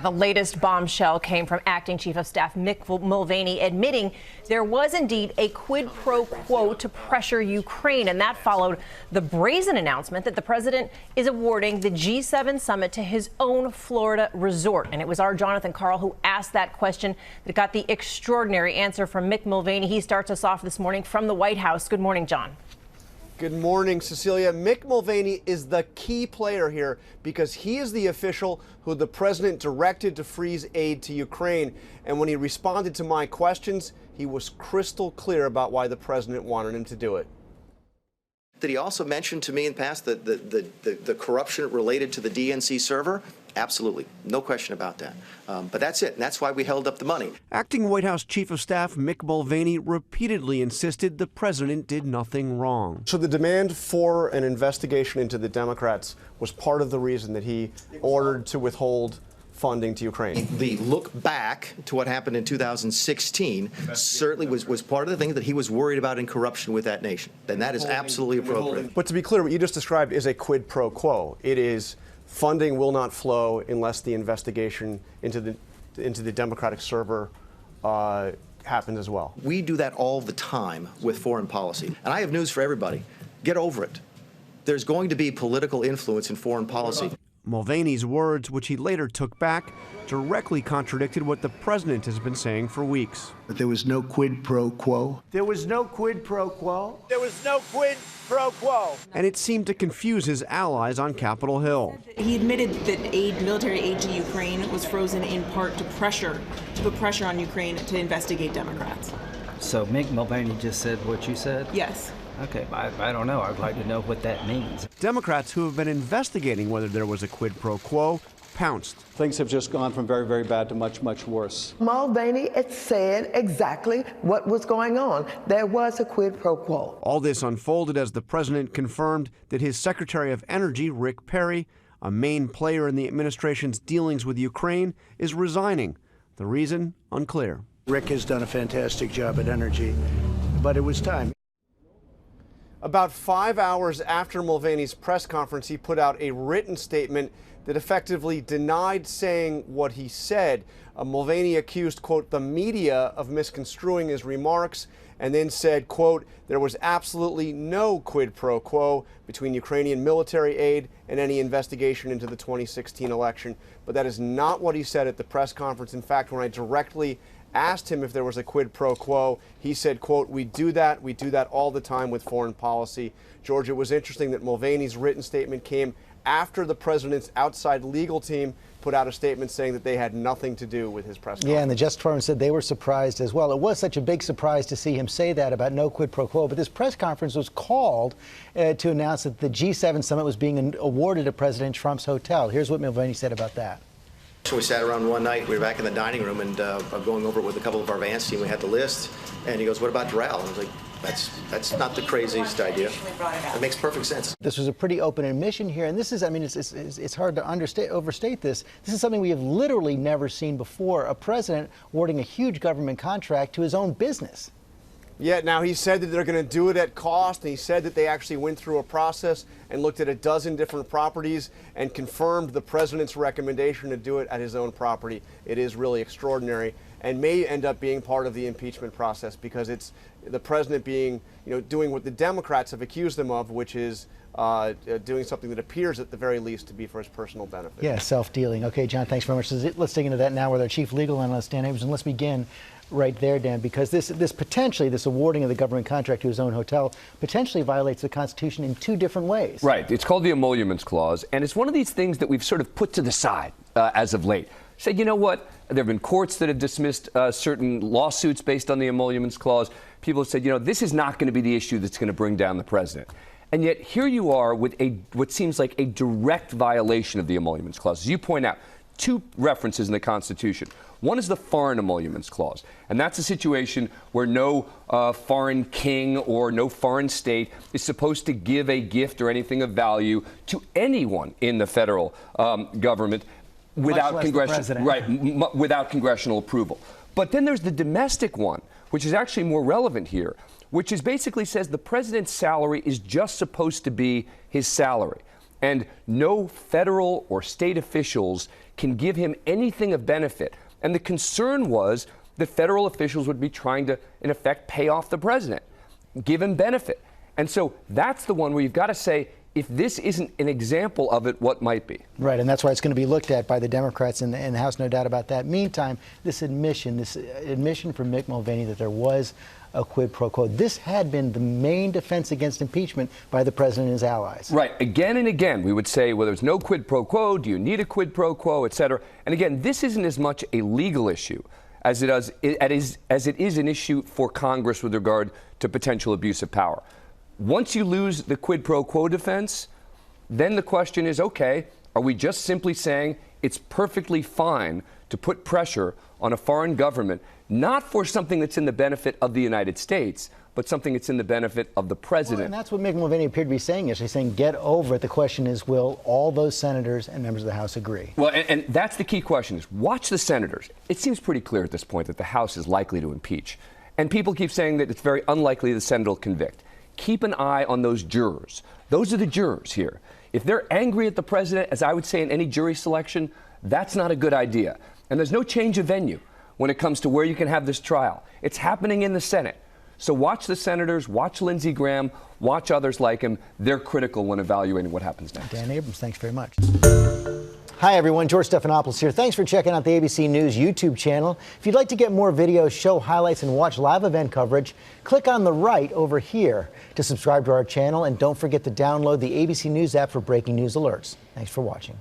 The latest bombshell came from Acting Chief of Staff Mick Mulvaney admitting there was indeed a quid pro quo to pressure Ukraine, and that followed the brazen announcement that the president is awarding the G7 summit to his own Florida resort. And it was our Jonathan Karl who asked that question that got the extraordinary answer from Mick Mulvaney. He starts us off this morning from the White House. Good morning, John. Good morning, Cecilia. Mick Mulvaney is the key player here because he is the official who the president directed to freeze aid to Ukraine. And when he responded to my questions, he was crystal clear about why the president wanted him to do it. Did he also mention to me in the past the corruption related to the DNC server? Absolutely. No question about that. But that's it. And that's why we held up the money. Acting White House Chief of Staff Mick Mulvaney repeatedly insisted the president did nothing wrong. So the demand for an investigation into the Democrats was part of the reason that he ordered to withhold funding to Ukraine. The look back to what happened in 2016 certainly was part of the thing that he was worried about in corruption with that nation. And that is absolutely appropriate. But to be clear, what you just described is a quid pro quo. It is funding will not flow unless the investigation into the Democratic server happens as well. We do that all the time with foreign policy. And I have news for everybody. Get over it. There's going to be political influence in foreign policy. Mulvaney's words, which he later took back, directly contradicted what the president has been saying for weeks. But there was no quid pro quo. There was no quid pro quo. There was no quid pro quo. And it seemed to confuse his allies on Capitol Hill. He admitted that military aid to Ukraine was frozen in part to put pressure on Ukraine to investigate Democrats. So Mick Mulvaney just said what you said? Yes. Okay, I don't know. I'd like to know what that means. Democrats who have been investigating whether there was a quid pro quo pounced. Things have just gone from very, very bad to much, much worse. Mulvaney had said exactly what was going on. There was a quid pro quo. All this unfolded as the president confirmed that his Secretary of Energy, Rick Perry, a main player in the administration's dealings with Ukraine, is resigning. The reason, unclear. Rick has done a fantastic job at energy, but it was time. About 5 hours after Mulvaney's press conference, he put out a written statement that effectively denied saying what he said. Mulvaney accused, quote, the media of misconstruing his remarks and then said, quote, there was absolutely no quid pro quo between Ukrainian military aid and any investigation into the 2016 election. But that is not what he said at the press conference. In fact, when I directly asked him if there was a quid pro quo, he said, quote, we do that all the time with foreign policy. George, it was interesting that Mulvaney's written statement came after the president's outside legal team put out a statement saying that they had nothing to do with his press conference. Yeah, and the Justice Department said they were surprised as well. It was such a big surprise to see him say that about no quid pro quo, but this press conference was called to announce that the G7 summit was being awarded at President Trump's hotel. Here's what Mulvaney said about that. So we sat around one night, we were back in the dining room and going over it with a couple of our Vance team. We had the list, and he goes, what about Doral? And I was like, that's not the craziest idea. It makes perfect sense. This was a pretty open admission here, and this is, I mean, it's hard to overstate this. This is something we have literally never seen before, a president awarding a huge government contract to his own business. Yeah, now he said that they're going to do it at cost, and he said that they actually went through a process and looked at a dozen different properties and confirmed the president's recommendation to do it at his own property. It is really extraordinary and may end up being part of the impeachment process because it's the president being, doing what the Democrats have accused him of, which is doing something that appears at the very least to be for his personal benefit. Yeah, self-dealing. Okay, John, thanks very much. Let's dig into that now with our chief legal analyst, Dan Abrams, and let's begin right there, Dan, because this awarding of the government contract to his own hotel potentially violates the Constitution in two different ways. Right. It's called the Emoluments Clause, and it's one of these things that we've sort of put to the side as of late. Said, you know what? There have been courts that have dismissed certain lawsuits based on the Emoluments Clause. People have said, this is not going to be the issue that's going to bring down the president. And yet here you are with what seems like a direct violation of the Emoluments Clause. As you point out, two references in the Constitution. One is the Foreign Emoluments Clause, and that's a situation where no foreign king or no foreign state is supposed to give a gift or anything of value to anyone in the federal government without without congressional approval. But then there's the domestic one, which is actually more relevant here, which is basically says the president's salary is just supposed to be his salary. And no federal or state officials can give him anything of benefit. And the concern was that federal officials would be trying to, in effect, pay off the president, give him benefit. And so that's the one where you've got to say, if this isn't an example of it, what might be? Right, and that's why it's going to be looked at by the Democrats in the House, no doubt about that. Meantime, this admission from Mick Mulvaney that there was a quid pro quo, this had been the main defense against impeachment by the president and his allies. Right. Again and again, we would say, well, there's no quid pro quo. Do you need a quid pro quo, et cetera? And again, this isn't as much a legal issue as it is an issue for Congress with regard to potential abuse of power. Once you lose the quid pro quo defense, then the question is, okay, are we just simply saying it's perfectly fine to put pressure on a foreign government, not for something that's in the benefit of the United States, but something that's in the benefit of the president? Well, and that's what Mick Mulvaney appeared to be saying yesterday, saying get over it. The question is, will all those senators and members of the House agree? Well, and that's the key question is, watch the senators. It seems pretty clear at this point that the House is likely to impeach. And people keep saying that it's very unlikely the Senate will convict. Keep an eye on those jurors. Those are the jurors here. If they're angry at the president, as I would say in any jury selection, that's not a good idea. And there's no change of venue when it comes to where you can have this trial. It's happening in the Senate. So watch the senators, watch Lindsey Graham, watch others like him. They're critical when evaluating what happens next. Dan Abrams, thanks very much. Hi, everyone. George Stephanopoulos here. Thanks for checking out the ABC News YouTube channel. If you'd like to get more videos, show highlights, and watch live event coverage, click on the right over here to subscribe to our channel. And don't forget to download the ABC News app for breaking news alerts. Thanks for watching.